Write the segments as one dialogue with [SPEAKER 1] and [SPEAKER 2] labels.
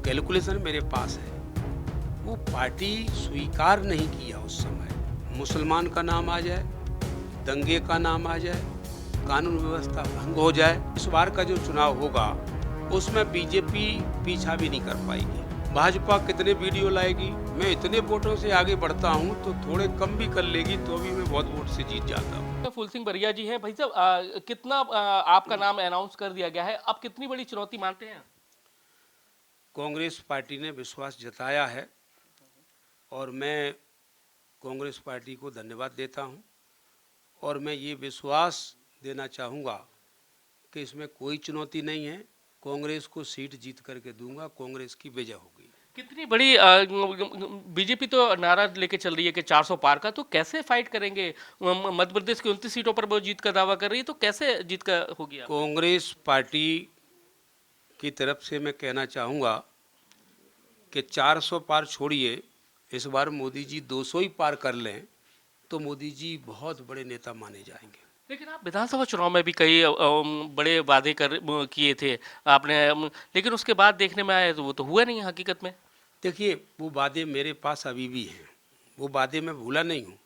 [SPEAKER 1] Calculation मेरे पास है वो पार्टी स्वीकार नहीं किया उस समय। मुसलमान का नाम आ जाए, दंगे का नाम आ जाए, कानून व्यवस्था भंग हो जाए, इस बार का जो चुनाव होगा उसमें बीजेपी पीछा भी नहीं कर पाएगी। भाजपा कितने वीडियो लाएगी, मैं इतने वोटों से आगे बढ़ता हूं तो थोड़े कम भी कर लेगी तो भी मैं बहुत वोट से जीत जाता हूं।
[SPEAKER 2] फूल सिंह बरिया जी हैं भाई साहब, कितना आपका नाम अनाउंस कर दिया गया है, अब कितनी बड़ी चुनौती मानते हैं?
[SPEAKER 1] कांग्रेस पार्टी ने विश्वास जताया है और मैं कांग्रेस पार्टी को धन्यवाद देता हूं और मैं ये विश्वास देना चाहूँगा कि इसमें कोई चुनौती नहीं है। कांग्रेस को सीट जीत करके दूंगा, कांग्रेस की विजय होगी।
[SPEAKER 2] कितनी बड़ी बीजेपी तो नारा लेके चल रही है कि 400 पार का, तो कैसे फाइट करेंगे? मध्य प्रदेश की 29 सीटों पर वो जीत का दावा कर रही है, तो कैसे जीत का होगी आप?
[SPEAKER 1] कांग्रेस पार्टी की तरफ से मैं कहना चाहूँगा कि 400 पार छोड़िए, इस बार मोदी जी 200 ही पार कर लें तो मोदी जी बहुत बड़े नेता माने जाएंगे।
[SPEAKER 2] लेकिन आप विधानसभा चुनाव में भी कई बड़े वादे किए थे आपने, लेकिन उसके बाद देखने में आया तो वो तो हुआ नहीं है हकीकत में।
[SPEAKER 1] देखिए, वो वादे मेरे पास अभी भी हैं, वो वादे मैं भूला नहीं हूँ।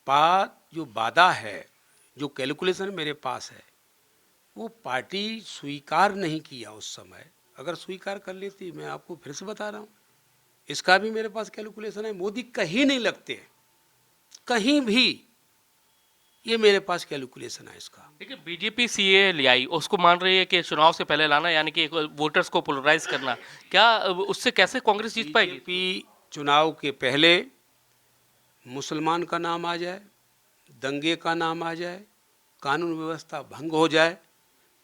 [SPEAKER 1] पा जो वादा है, जो कैलकुलेशन मेरे पास है, वो पार्टी स्वीकार नहीं किया उस समय। अगर स्वीकार कर लेती, मैं आपको फिर से बता रहा हूँ, इसका भी मेरे पास कैलकुलेशन है। मोदी कहीं नहीं लगते, कहीं भी, ये मेरे पास कैलकुलेशन है इसका।
[SPEAKER 2] देखिए, बीजेपी सीए ले आई, उसको मान रही है कि चुनाव से पहले लाना, यानी कि वोटर्स को पोलराइज करना। क्या उससे कैसे कांग्रेस जीत पाएगी?
[SPEAKER 1] बीजेपी चुनाव के पहले मुसलमान का नाम आ जाए, दंगे का नाम आ जाए, कानून व्यवस्था भंग हो जाए,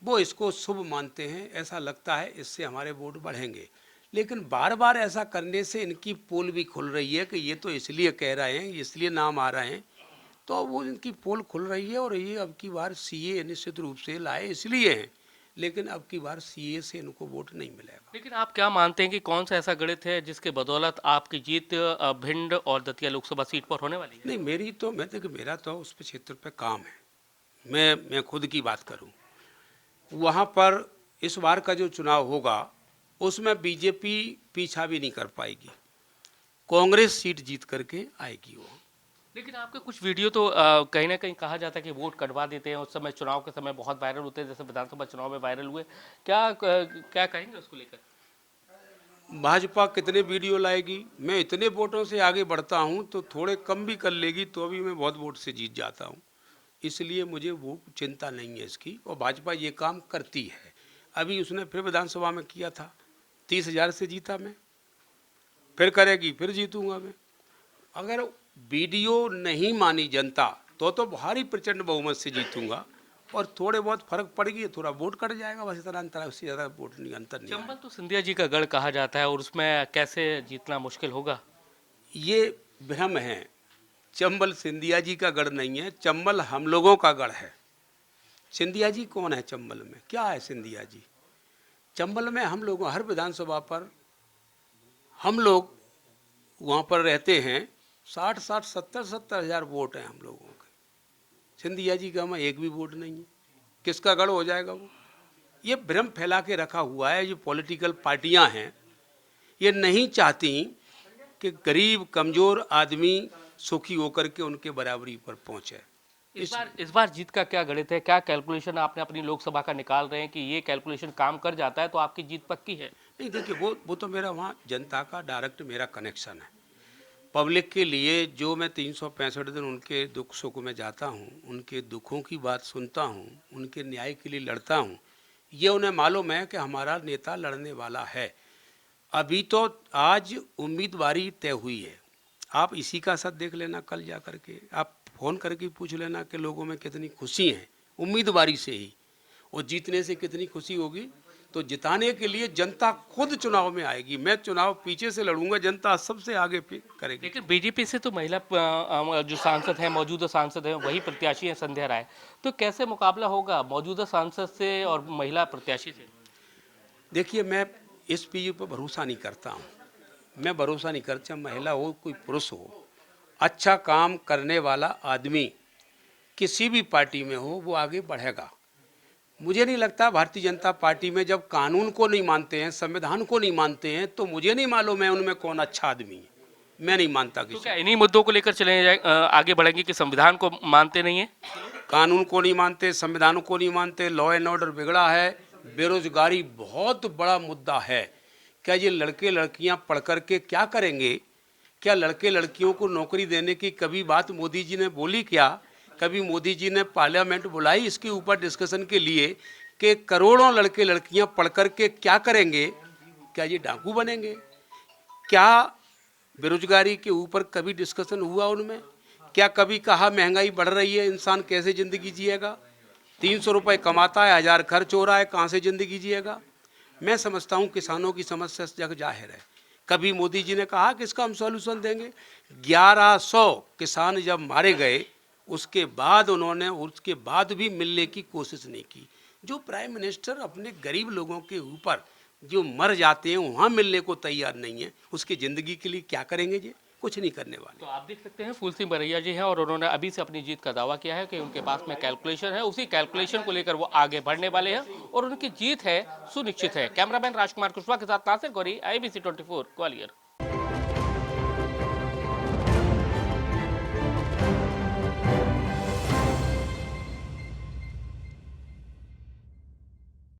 [SPEAKER 1] वो इसको शुभ मानते हैं। ऐसा लगता है इससे हमारे वोट बढ़ेंगे, लेकिन बार बार ऐसा करने से इनकी पोल भी खुल रही है कि ये तो इसलिए कह रहे हैं, इसलिए नाम आ रहे हैं, तो वो इनकी पोल खुल रही है। और ये अब की बार सीए निश्चित रूप से लाए इसलिए हैं, लेकिन अब की बार सीए से इनको वोट नहीं मिलेगा।
[SPEAKER 2] लेकिन आप क्या मानते हैं कि कौन सा ऐसा गणित है जिसके बदौलत आपकी जीत भिंड और दतिया लोकसभा सीट पर होने वाली है?
[SPEAKER 1] नहीं, मेरा तो उस क्षेत्र पे काम है। मैं खुद की बात करूं, वहाँ पर इस बार का जो चुनाव होगा उसमें बीजेपी पीछा भी नहीं कर पाएगी, कांग्रेस सीट जीत करके आएगी वो।
[SPEAKER 2] लेकिन आपके कुछ वीडियो तो कहीं ना कहीं कहा जाता है कि वोट कटवा देते हैं, उस समय चुनाव के समय बहुत वायरल होते हैं, जैसे विधानसभा चुनाव में वायरल हुए। क्या कहेंगे उसको लेकर?
[SPEAKER 1] भाजपा कितने वीडियो लाएगी, मैं इतने वोटों से आगे बढ़ता हूं तो थोड़े कम भी कर लेगी तो भी मैं बहुत वोट से जीत जाता हूं, इसलिए मुझे वो चिंता नहीं है इसकी। और भाजपा ये काम करती है। अभी उसने फिर विधानसभा में किया था, 30,000 से जीता मैं, फिर करेगी, फिर जीतूंगा मैं। अगर वीडियो नहीं मानी जनता तो भारी प्रचंड बहुमत से जीतूंगा, और थोड़े बहुत फर्क पड़ेगी, थोड़ा वोट कट जाएगा, बस इतना अंतर है, उससे ज़्यादा वोट नहीं, अंतर नहीं
[SPEAKER 2] चंबल
[SPEAKER 1] आएगा।
[SPEAKER 2] तो सिंधिया जी का गढ़ कहा जाता है, और उसमें कैसे जीतना मुश्किल होगा?
[SPEAKER 1] ये भ्रम है, चंबल सिंधिया जी का गढ़ नहीं है, चंबल हम लोगों का गढ़ है। सिंधिया जी कौन है चंबल में, क्या है सिंधिया जी? चंबल में हम लोग हर विधानसभा पर हम लोग वहाँ पर रहते हैं, 60-60, 70-70 हज़ार वोट हैं हम लोगों के। सिंधिया जी का हमें एक भी वोट नहीं है, किसका गढ़ हो जाएगा वो? ये भ्रम फैला के रखा हुआ है। जो पॉलिटिकल पार्टियां हैं ये नहीं चाहती कि गरीब कमज़ोर आदमी सुखी होकर के उनके बराबरी पर पहुंचे।
[SPEAKER 2] इस बार जीत का क्या गणित है, क्या कैलकुलेशन आपने अपनी लोकसभा का निकाल रहे हैं कि ये कैलकुलेशन काम कर जाता है तो आपकी जीत पक्की है?
[SPEAKER 1] नहीं, देखिए, वो तो मेरा वहाँ जनता का डायरेक्ट मेरा कनेक्शन है। पब्लिक के लिए जो मैं 365 दिन उनके दुख सुख में जाता हूँ, उनके दुखों की बात सुनता हूँ, उनके न्याय के लिए लड़ता हूँ, ये उन्हें मालूम है कि हमारा नेता लड़ने वाला है। अभी तो आज उम्मीदवारी तय हुई है, आप इसी का साथ देख लेना, कल जा करके आप फ़ोन करके पूछ लेना कि लोगों में कितनी खुशी है उम्मीदवारी से ही, और जीतने से कितनी खुशी होगी। तो जिताने के लिए जनता खुद चुनाव में आएगी, मैं चुनाव पीछे से लड़ूंगा, जनता सबसे आगे पे करेगी।
[SPEAKER 2] लेकिन बीजेपी से तो महिला जो सांसद हैं, मौजूदा सांसद हैं, वही प्रत्याशी हैं संध्या राय, तो कैसे मुकाबला होगा मौजूदा सांसद से और महिला प्रत्याशी से?
[SPEAKER 1] देखिए, मैं इस चीज़ पर भरोसा नहीं करता हूँ, मैं भरोसा नहीं करता, चाहे महिला हो कोई पुरुष हो, अच्छा काम करने वाला आदमी किसी भी पार्टी में हो वो आगे बढ़ेगा। मुझे नहीं लगता भारतीय जनता पार्टी में जब कानून को नहीं मानते हैं, संविधान को नहीं मानते हैं, तो मुझे नहीं मालूम है उनमें कौन अच्छा आदमी है। मैं नहीं मानता
[SPEAKER 2] तो
[SPEAKER 1] किसी
[SPEAKER 2] क्या इन्हीं मुद्दों को लेकर चले जाए आगे बढ़ेंगे कि संविधान को मानते नहीं है?
[SPEAKER 1] कानून को नहीं मानते, संविधान को नहीं मानते, लॉ एंड ऑर्डर बिगड़ा है, बेरोजगारी बहुत बड़ा मुद्दा है। क्या ये लड़के लड़कियां पढ़ कर के क्या करेंगे? क्या लड़के लड़कियों को नौकरी देने की कभी बात मोदी जी ने बोली क्या? कभी मोदी जी ने पार्लियामेंट बुलाई इसके ऊपर डिस्कशन के लिए कि करोड़ों लड़के लड़कियां पढ़ कर के क्या करेंगे? क्या ये डाकू बनेंगे? क्या बेरोजगारी के ऊपर कभी डिस्कशन हुआ उनमें? क्या कभी कहा महंगाई बढ़ रही है, इंसान कैसे ज़िंदगी जिएगा? 300 रुपये कमाता है, 1000 खर्च हो रहा है, कहाँ से ज़िंदगी जिएगा? मैं समझता हूँ किसानों की समस्या जग जाहिर है। कभी मोदी जी ने कहा कि इसका हम सॉल्यूशन देंगे। 1100 किसान जब मारे गए उसके बाद भी मिलने की कोशिश नहीं की। जो प्राइम मिनिस्टर अपने गरीब लोगों के ऊपर जो मर जाते हैं वहाँ मिलने को तैयार नहीं है, उसकी ज़िंदगी के लिए क्या करेंगे जी? कुछ नहीं करने वाले।
[SPEAKER 2] तो आप देख सकते हैं फूल सिंह बरैया जी हैं और उन्होंने अभी से अपनी जीत का दावा किया है कि उनके पास में कैलकुलेशन है, उसी कैलकुलेशन को लेकर वो आगे बढ़ने वाले हैं और उनकी जीत है सुनिश्चित है। कैमरामैन राजकुमार कुशवाहा के साथ नासिर गौरी, IBC 24 ग्वालियर।